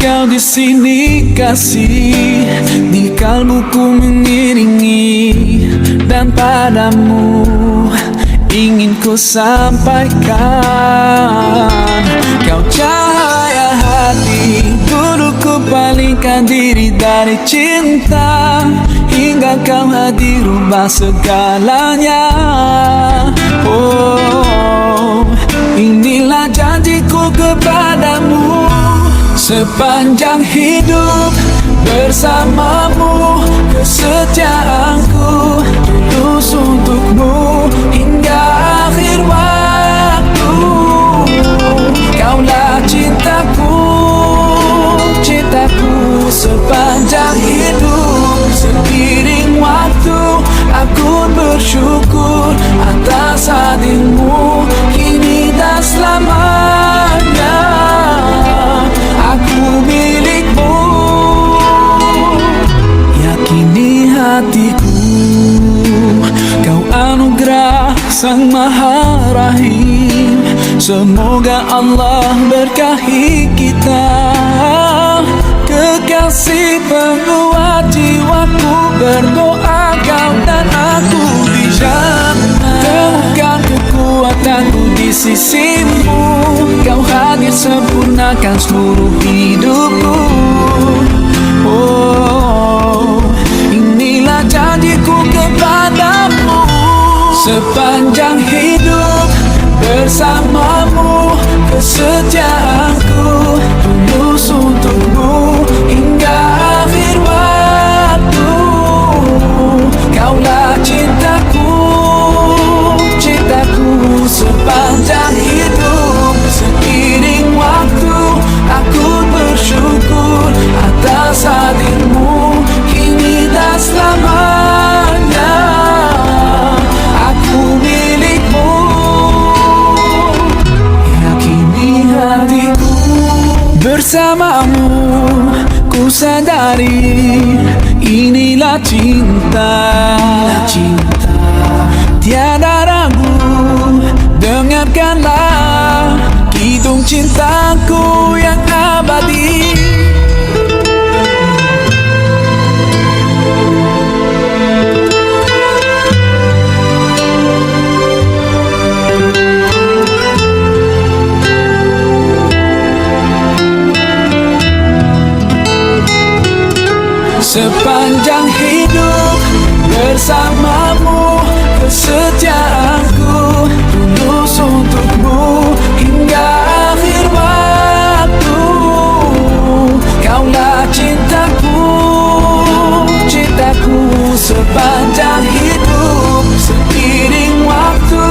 Kau di sini kasih, di kalbuku mengiringi, dan padamu ingin ku sampaikan. Kau cahaya hati, dulu ku palingkan diri dari cinta, hingga kau hadir rubah segalanya. Oh, inilah janjiku kepadamu, sepanjang hidup bersamamu, kesetiaanku tulus untukmu hingga akhir waktu. Kaulah cintaku, cintaku sepanjang hidup. Seiring waktu aku bersyukur atas hadirmu kini dan selamanya. Aku milikmu, yakini hatiku. Kau anugerah Sang Maha Rahim, semoga Allah berkahi kita. Kekasih penguat jiwaku, berdoa kau dan aku di jannah. Temukan kekuatanku di sisimu, kau hadir sempurnakan seluruh hidupku. Oh, inilah janjiku kepadamu, sepanjang hidup bersamamu, kesetiaanku tulus untukmu hingga akhir waktu. Kaulah cintaku, cintaku sepanjang hidup. Seiring waktu aku bersyukur atas hadirmu kini dan selamanya. Aku milikmu, yakini hatiku. Bersamamu ku sadari inilah cinta, tiada ragu. Dengarkanlah kidung cintaku yang abadi. Sepanjang hidup bersamamu, kesetiaanku tulus untukmu hingga akhir waktu. Kaulah cintaku, cintaku sepanjang hidup. Seiring waktu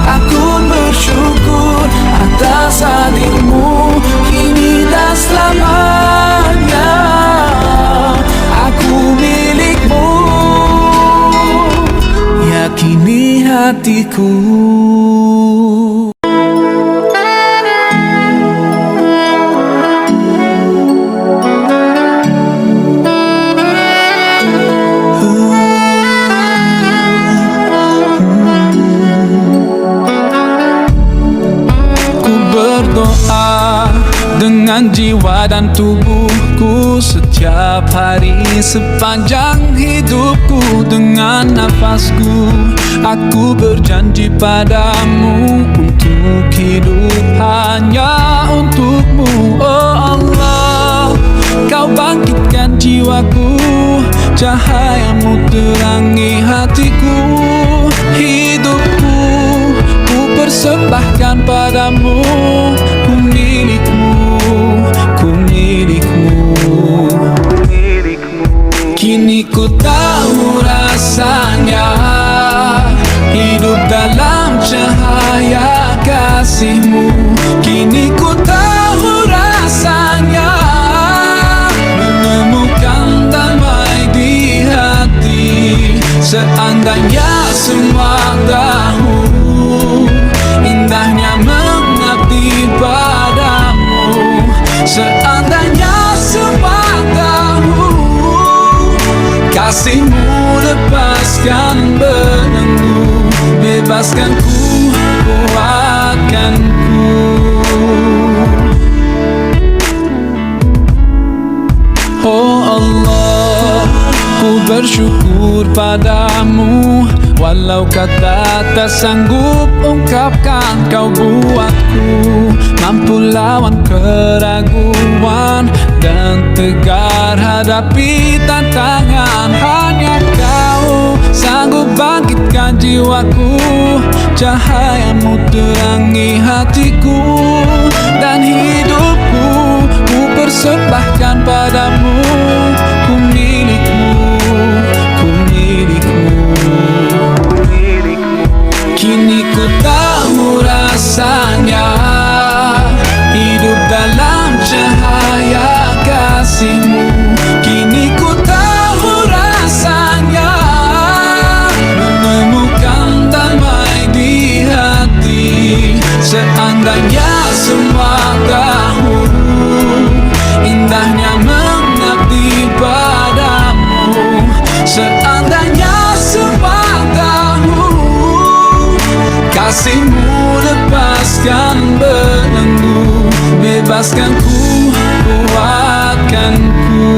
aku bersyukur atas hadirmu kini dan selamanya. Aku milikmu, yakini hatiku. Ku berdoa dengan jiwa dan tubuhku setiap hari, sepanjang hidupku. Dengan nafasku aku berjanji padamu untuk hidup hanya untukmu. Oh Allah, kau bangkitkan jiwaku, cahayamu terangi hatiku. Hidupku ku persembahkan padamu, ku milikmu, ku milikmu. Kini ku tahu rasanya hidup dalam cahaya kasih-Mu. Kini ku tahu rasanya menemukan damai di hati. Seandainya semua tahu indahnya mengabdi padamu. Seandainya semua tahu kasih-Mu lepaskan belenggu, bebaskan ku, kuatkan ku. padamu, walau kata tak sanggup ungkapkan. Kau buatku mampu lawan keraguan dan tegar hadapi tantangan. Hanya kau sanggup bangkitkan jiwaku, cahayamu terangi hatiku, dan hidupku ku persembahkan padamu. Ku milikmu, ku milikmu. Kini ku tahu rasanya hidup dalam cahaya kasih-Mu. Kini ku tahu rasanya menemukan damai di hati. Seandainya semua tahu indahnya mengabdi padamu. Seandainya semua tahu kasih-Mu lepaskan belenggu, bebaskan ku, kuatkan ku.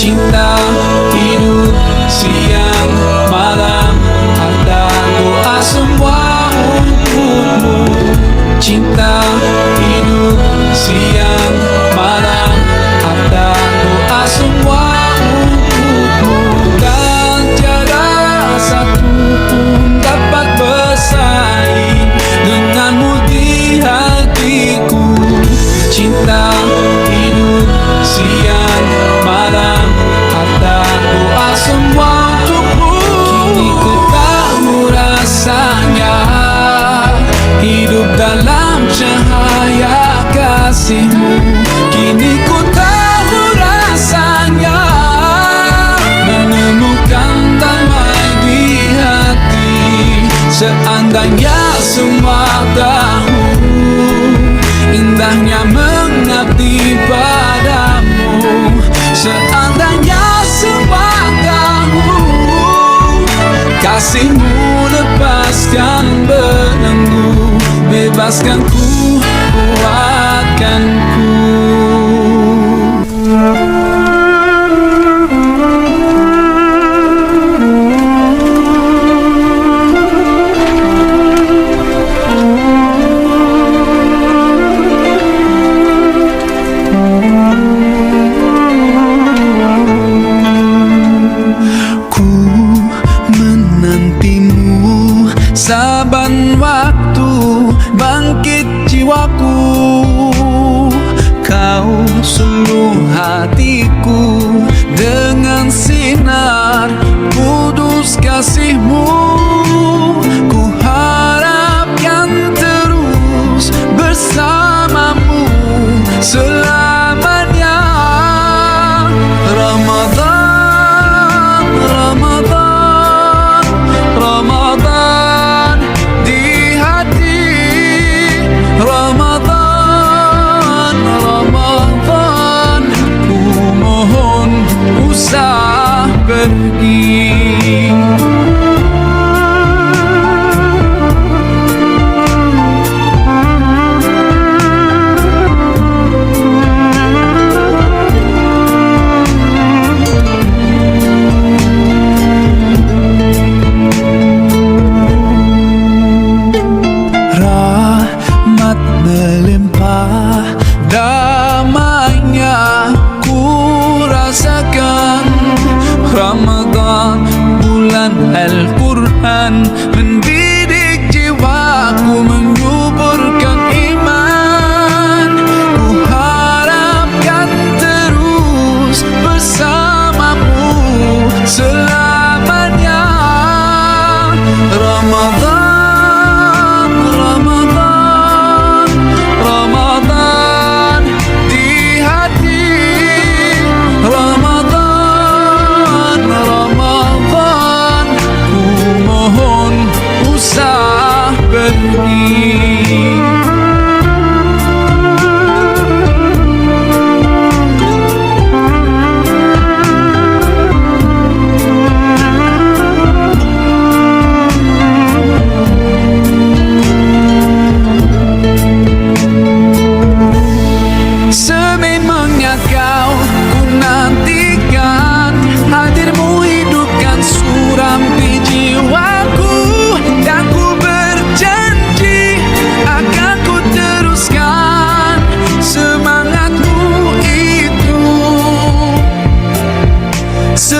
Cinta hidup siang malam, ada doa semua untukmu. Cinta hidup siang malam, ada doa semua untukmu. Dan tiada satu pun dapat bersaing denganmu di hatiku. Cinta hidup siang malam, ada doa semua untukmu. Kini ku tahu rasanya hidup dalam cahaya kasih-Mu. Kini ku tahu rasanya menemukan damai di hati. Seandainya semua tahu indahnya mengabdi padamu. Seandainya semua tahu kasih-Mu lepaskan belenggu, bebaskan ku, kuatkan ku. Saban waktu bangkit jiwaku, kau suluh hatiku dengan sinar kudus kasih-Mu. Ku harapkan terus bersamamu selamanya. Ramadan, Ramadan, Ramadan di hati. Ramadan, Ramadan, ku mohon usah pergi. Melimpah damainya ku rasakan. Ramadan bulan Al-Quran mendidik jiwaku, menyuburkan iman. Ku harapkan terus bersamamu selamanya. Ramadan, Ramadan, Ramadan, ku mohon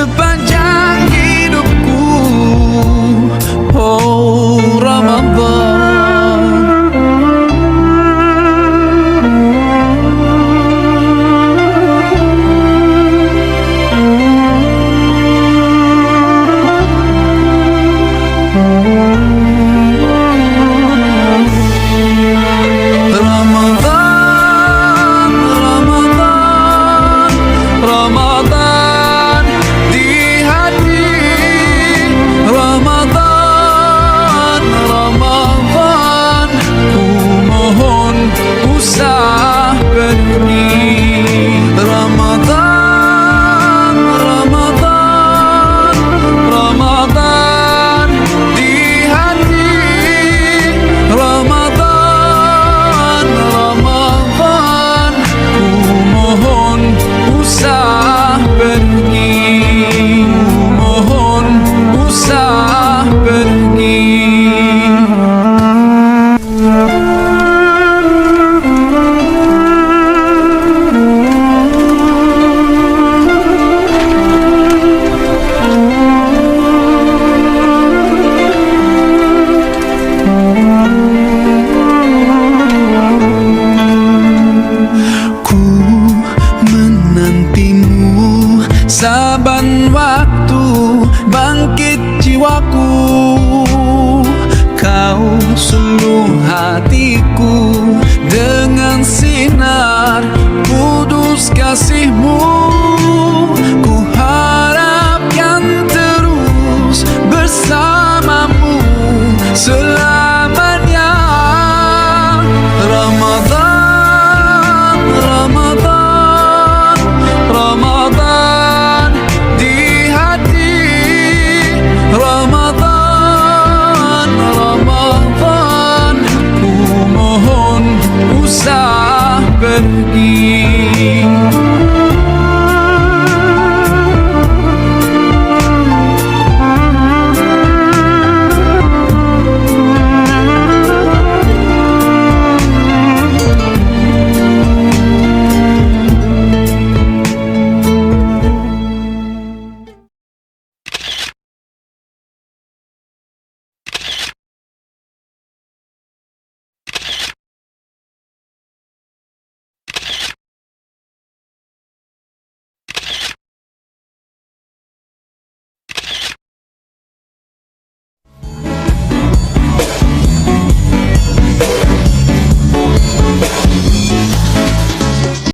sepanjang hidupku. Oh Ramadan, Ramadan di hati, Ramadan, Ramadan, ku mohon usah pergi. Ramadan, Ramadan, Ramadan di hati, Ramadan, Ramadan, ku mohon usah pergi, mohon usah pergi. Ku menantimu saban waktu, bangkit jiwaku. Kau suluh hatiku dengan sinar kudus kasihmu. Ku harapkan terus bersamamu selamanya. Ramadan, Ramadan, Ramadan di hati, Ramadan, Ramadan, ku mohon usah pergi.